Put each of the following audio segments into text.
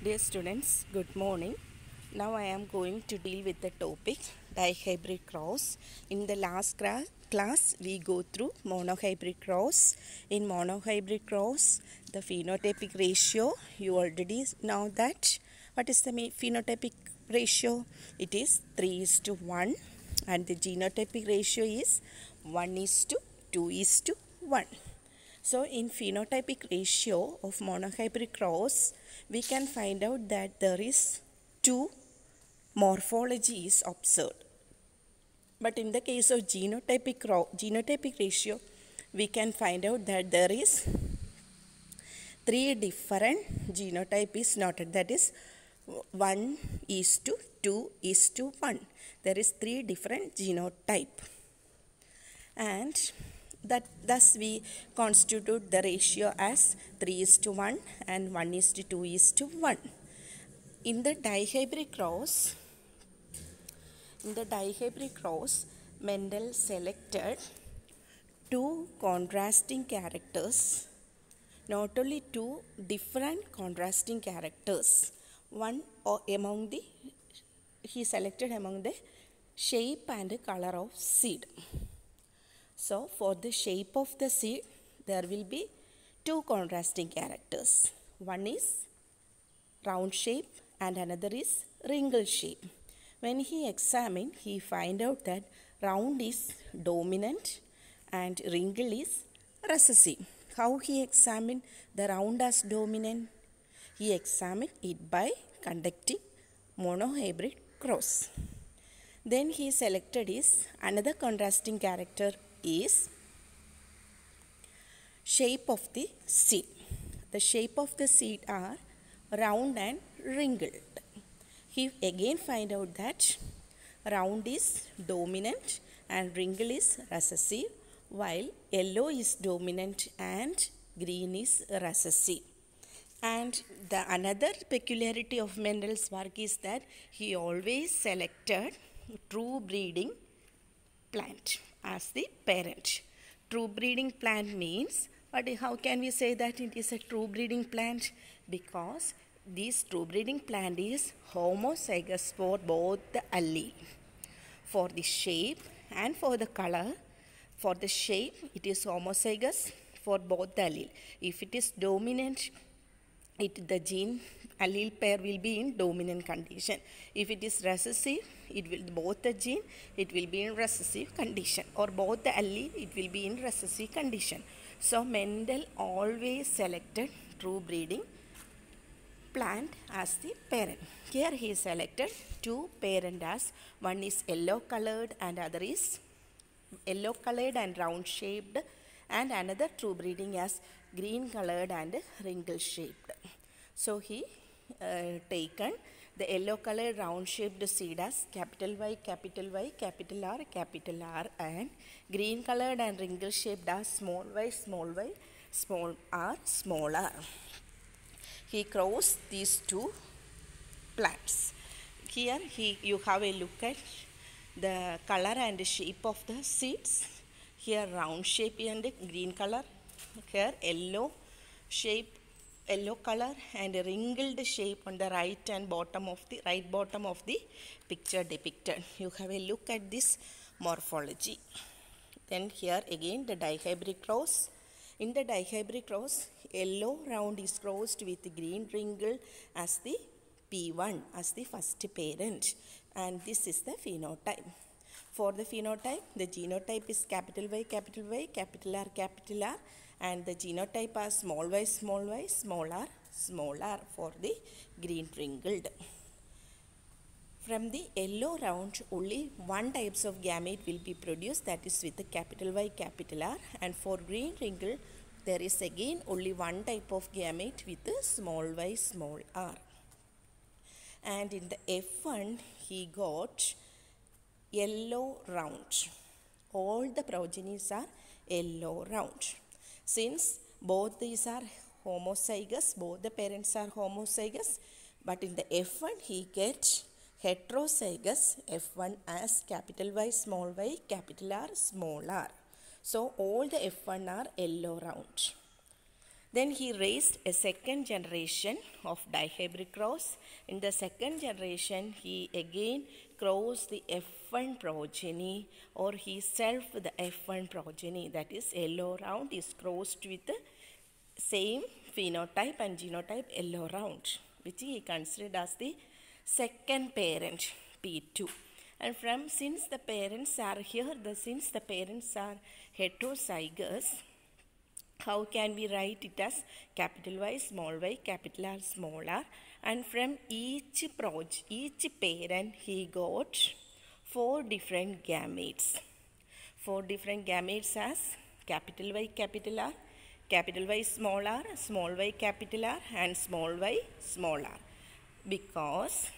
Dear students, good morning. Now I am going to deal with the topic dihybrid cross. In the last class we go through monohybrid cross. In monohybrid cross, the phenotypic ratio, you already know that. What is the phenotypic ratio? It is 3:1 and the genotypic ratio is 1:2:1. So in phenotypic ratio of monohybrid cross, we can find out that there is two morphologies observed. But in the case of genotypic ratio, we can find out that there is three different genotype is noted. That is 1:2:1. There is three different genotype. And thus we constitute the ratio as 3:1 and 1:2:1. In the dihybrid cross, Mendel selected two contrasting characters, not only two different contrasting characters. He selected among the shape and color of seed. So for the shape of the seed, there will be two contrasting characters. One is round shape and another is wrinkle shape. When he examined, he find out that round is dominant and wrinkle is recessive. How he examined the round as dominant? He examined it by conducting monohybrid cross. Then he selected another contrasting character is shape of the seed. The shape of the seed are round and wrinkled. He again find out that round is dominant and wrinkle is recessive, while yellow is dominant and green is recessive. And the another peculiarity of Mendel's work is that he always selected true breeding plant as the parent. True breeding plant means, but how can we say that it is a true breeding plant? Because this true breeding plant is homozygous for both the allele. For the shape and for the color, for the shape it is homozygous for both the allele. If it is dominant, the gene allele pair will be in dominant condition. If it is recessive, both the gene will be in recessive condition, or both the allele it will be in recessive condition. So Mendel always selected true breeding plant as the parent. Here he selected two parent as one is yellow colored and other is yellow colored and round shaped, and another true breeding as green colored and wrinkle shaped. So he taken the yellow colored round shaped seed as capital Y, capital Y, capital R, and green colored and wrinkle shaped as small y, small r, small r. He crossed these two plants. Here you have a look at the color and shape of the seeds. Here round shape and green color. Here yellow shape, yellow color, and wrinkled shape on the right bottom of the picture depicted. You have a look at this morphology. Then here again the dihybrid cross. In the dihybrid cross, yellow round is crossed with green wrinkle as the P1, as the first parent, and this is the phenotype. For the phenotype, the genotype is capital Y, capital Y, capital R, and the genotype are small y, small r for the green wrinkled. From the yellow round, only one types of gamete will be produced, that is with the capital Y, capital R, and for green wrinkle, there is again only one type of gamete with the small y, small r. And in the F1, he got yellow round. All the progenies are yellow round. Since both these are homozygous, both the parents are homozygous, but in the F1 he gets heterozygous F1 as capital Y, capital R, small r. So all the F1 are yellow round. Then he raised a second generation of dihybrid cross. In the second generation, he again crossed the F1 progeny, or he self the F1 progeny, that is yellow round is crossed with the same phenotype and genotype yellow round, which he considered as the second parent P2. And since the parents are heterozygous, how can we write it as capital Y, small y, capital R, small r? And from each parent, he got 4 different gametes. 4 different gametes as capital Y, capital R, capital Y, small y, capital R, and small y, small r. Because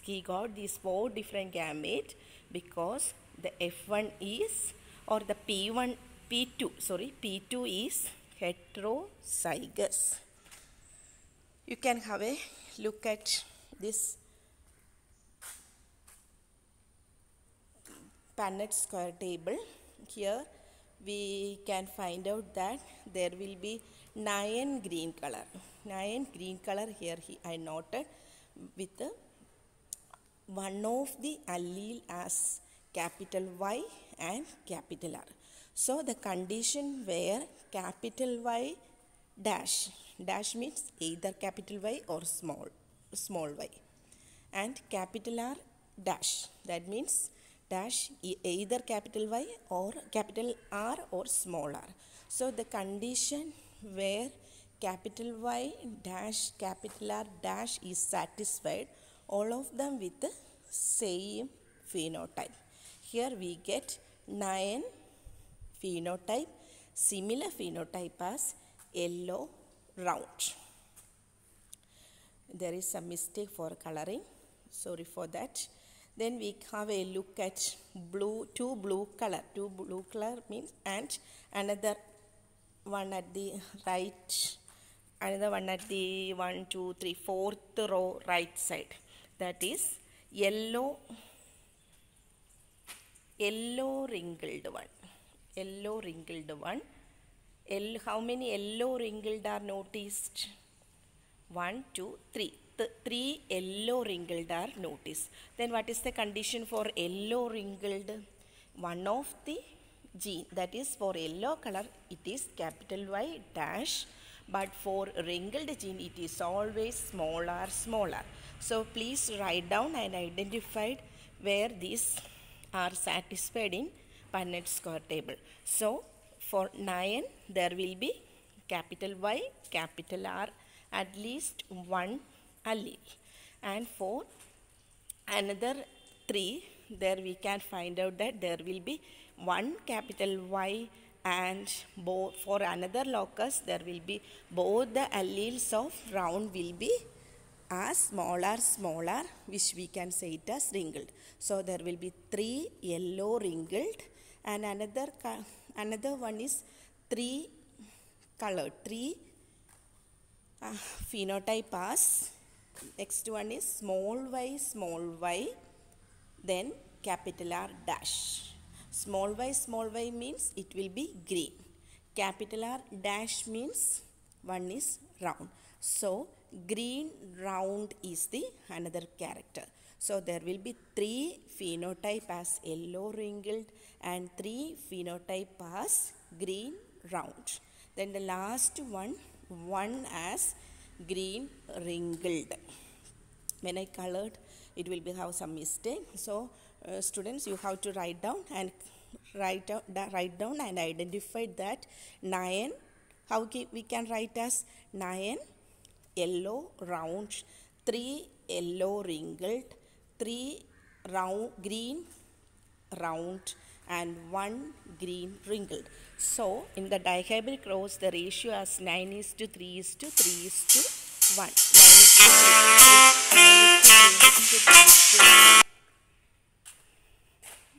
he got these 4 different gametes because the F1 is, or the P2 is heterozygous. You can have a look at this Punnett square table. Here we can find out that there will be 9 green color. 9 green color here I noted with one of the allele as capital Y and capital R. So the condition where capital Y dash means either capital Y or small y, and capital R dash, that means dash either capital Y or capital R or small r. So the condition where capital Y dash, capital R dash is satisfied, all of them with the same phenotype. Here we get 9 phenotype, similar phenotype as yellow round. There is some mistake for coloring, sorry for that. Then we have a look at two blue color means, and another one at the right, another one at the 1, 2, 3, 4th row right side, that is yellow ringled one. How many yellow ringled are noticed? 1, 2, 3. 3 yellow ringled are noticed. Then what is the condition for yellow ringled? One of the gene, that is for yellow color it is capital Y dash, but for wrinkled gene it is always smaller. So please write down and identify where these are satisfied in Punnett square table. So for 9 there will be capital Y, capital R, at least one allele, and for another 3 there we can find out that there will be one capital Y, and for another locus there will be both the alleles of round will be as smaller, which we can say it as wrinkled. So there will be 3 yellow wrinkled, and another one is 3 colored, 3 phenotype as, next one is small y, then capital R dash. Small y means it will be green. Capital R dash means one is round. So green round is the another character. So there will be 3 phenotype as yellow wrinkled and 3 phenotype as green round. Then the last one as green wrinkled. When I colored, it will be have some mistake. So students, you have to write down and identify that 9. How we can write as 9 yellow round, 3 yellow wrinkled, 3 green round, and 1 green wrinkled. So in the dihybrid cross the ratio is 9:3:3:3:1. 9:3:3:3:1.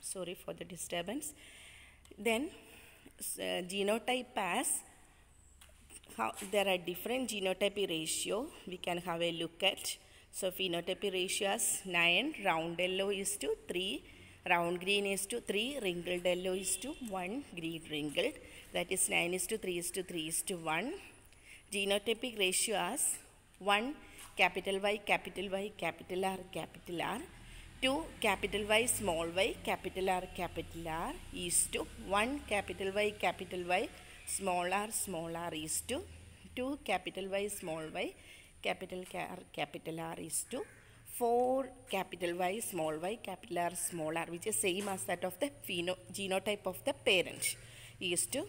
Sorry for the disturbance. Then genotype as, there are different genotype ratio we can have a look at. So phenotype ratio is 9, round yellow is to 3, round green is to 3, wrinkled yellow is to 1, green wrinkled. That is 9:3:3:1. genotypic ratio as 1 capital Y, capital Y, capital R, 2 capital Y, small y, capital R is to 1 capital Y, small r is to 2 capital Y, small y, capital R is to 4 capital Y, small y, capital R, small r, which is same as that of the genotype of the parent, is to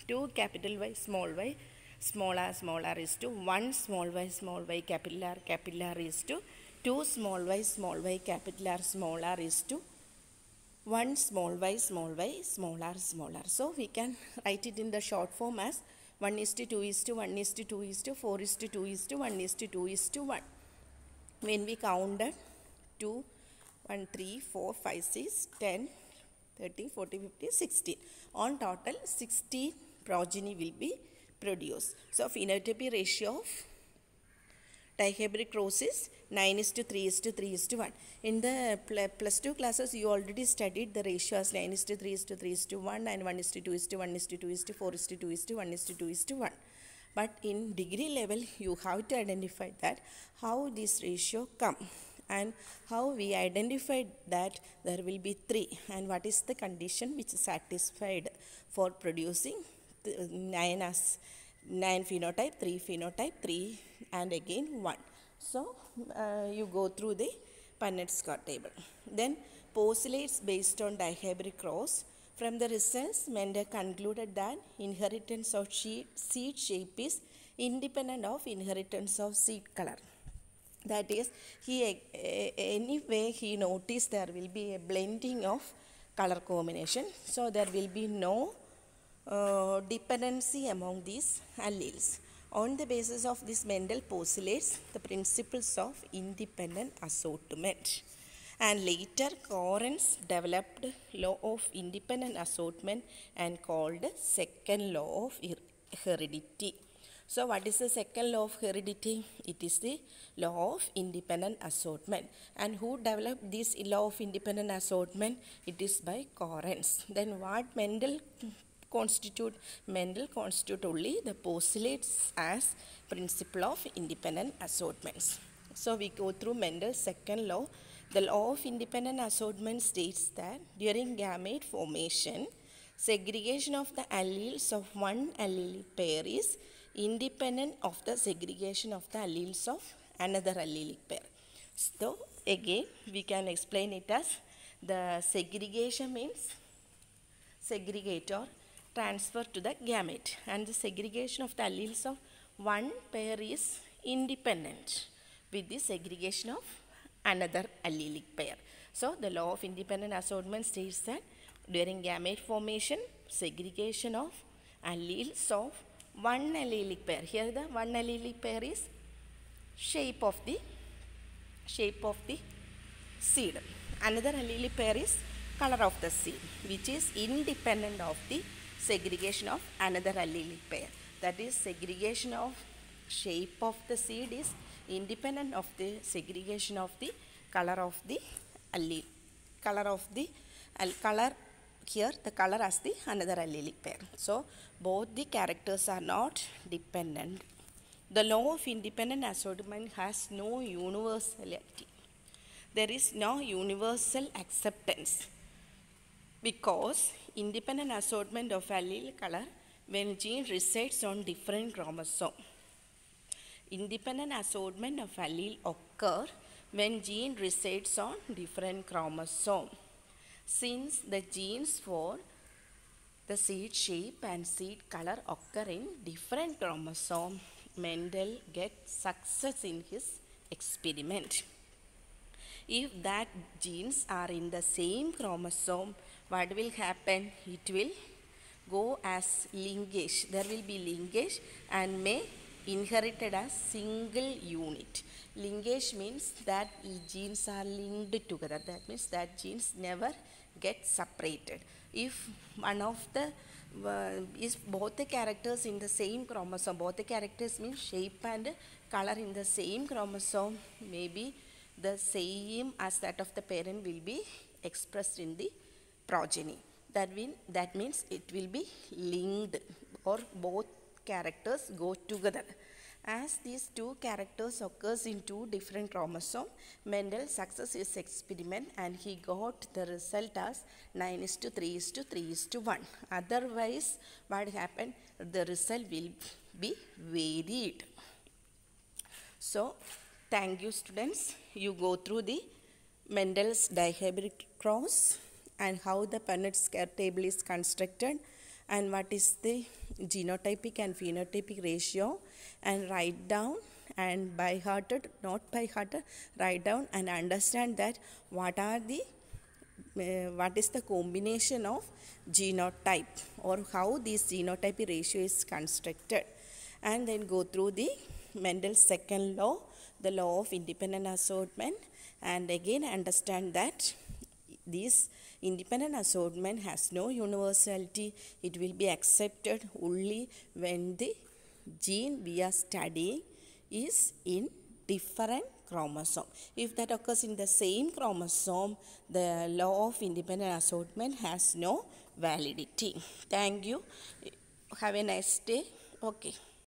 2 capital Y, small r is to 1 small y, capital R is to 2 small y, capital R, small r is to 1 small y, small r. So we can write it in the short form as 1 is to 2 is to 1 is to 2 is to 4 is to 2 is to 1 is to 2 is to 1. When we counted 2, 1, 3, 4, 5, 6, 10, 13, 14, 15, 16. On total 16 progeny will be produced. So phenotypic ratio of dihybrid cross is 9 is to 3 is to 3 is to 1. In the plus 2 classes, you already studied the ratio as 9 is to 3 is to 3 is to 1 and 1 is to 2 is to 1 is to 2 is to 4 is to 2 is to 1 is to 2 is to 1. But in degree level, you have to identify that how this ratio come and how we identified that there will be 3 and what is the condition which is satisfied for producing 9 as 9 phenotype, 3 phenotype, 3 and again 1. So you go through the Punnett-Scott table. Then postulates based on dihybrid cross. From the results, Mendel concluded that inheritance of seed shape is independent of inheritance of seed color. That is, anyway he noticed there will be a blending of color combination. So there will be no dependency among these alleles. On the basis of this, Mendel postulates the principles of independent assortment. And later, Correns developed law of independent assortment and called second law of heredity. So what is the second law of heredity? It is the law of independent assortment. And who developed this law of independent assortment? It is by Correns. Then what Mendel constitute? Mendel constitute only the postulates as principle of independent assortments. So we go through Mendel's second law. The law of independent assortment states that during gamete formation, segregation of the alleles of one allelic pair is independent of the segregation of the alleles of another allelic pair. So again we can explain it as the segregation means segregate or transfer to the gamete, and the segregation of the alleles of one pair is independent with the segregation of another allelic pair. So the law of independent assortment states that during gamete formation, segregation of alleles of one allelic pair. Here the one allelic pair is shape of the seed. Another allelic pair is color of the seed, which is independent of the segregation of another allelic pair. That is, segregation of shape of the seed is independent of the segregation of the color of the allele. Color here the color as the another allelic pair. So both the characters are not dependent. The law of independent assortment has no universality. There is no universal acceptance because independent assortment of allele color when gene resides on different chromosome. Independent assortment of allele occur when gene resides on different chromosome. Since the genes for the seed shape and seed color occur in different chromosome, Mendel gets success in his experiment. If that genes are in the same chromosome, what will happen? It will go as linkage. There will be linkage and may inherited as single unit. Linkage means that genes are linked together. That means that genes never get separated. If one of the is both the characters in the same chromosome, both the characters means shape and color in the same chromosome, maybe the same as that of the parent will be expressed in the progeny. That means it will be linked, or both characters go together. As these two characters occurs in two different chromosomes, Mendel success his experiment and he got the result as 9:3:3:1. Otherwise, what happened? The result will be varied. So, thank you students. You go through the Mendel's dihybrid cross and how the Punnett table is constructed and what is the genotypic and phenotypic ratio, and write down, and by hearted, not by hearted, write down and understand that what is the combination of genotype or how this genotypic ratio is constructed, and then go through the Mendel's second law, the law of independent assortment, and again understand that this independent assortment has no universality. It will be accepted only when the gene we are studying is in different chromosome. If that occurs in the same chromosome, the law of independent assortment has no validity. Thank you. Have a nice day. Okay.